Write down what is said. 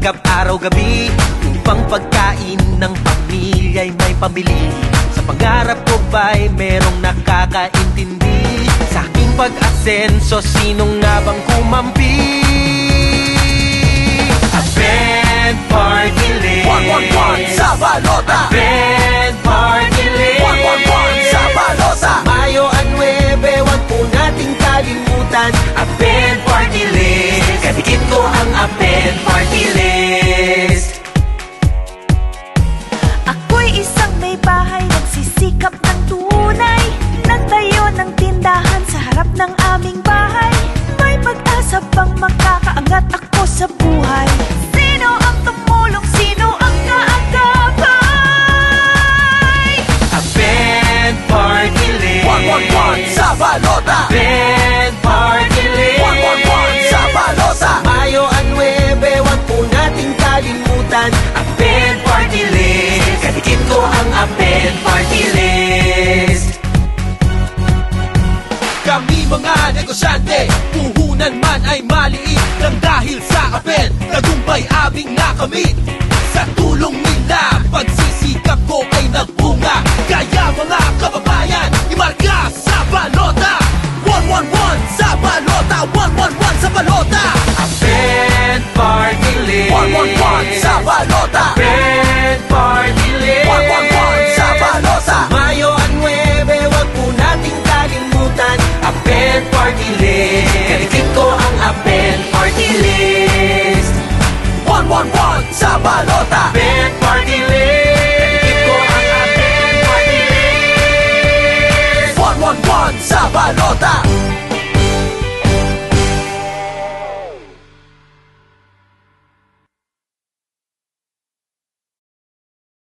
nagsisikap araw-gabi upang pagkain ng pamilya'y may pambili. Sa pangarap ko ba'y merong nakakaintindi? Sa aking pag-asenso, sinong nga bang kumampi? Advent Party List 111 sa balota. Advent Party List 111 sa balota. Mayo ang 9, wag po nating kalimutan. Advent Party List, kadikit ko ang Advent Party List. Ako'y isang may bahay, nagsisikap ng tunay. Nagtayo ng tindahan sa harap ng aming bahay. May pag-asa bang makakaangat ako sa buhay? Sino ang tumulong? Sino ang kaagapay? Advent Party List 111 sa balota. Advent Party List 111 sa balota. Mayo ang 9, wag po nating kalimutan. Advent Party List, kadikit ko ang Advent Party List. Kami mga negosyante, puhunan man ay maliit lang dahil sa Advent, tagumpay aming nakamit. Sa tulong nila, pagsisikap ko ay nagbunga. Kaya mga kababayan, imarka sa balota. 111 sa balota, 111 sa balota. Advent Party List 111 sa balota. Advent Party List 111 sa balota. Mayo ang 9, wag po nating kalimutan. Advent Party List, kadikit ko ang Advent Party List. 111 sa balota. Advent Party List, kadikit ko ang Advent Party List. 111 sa balota.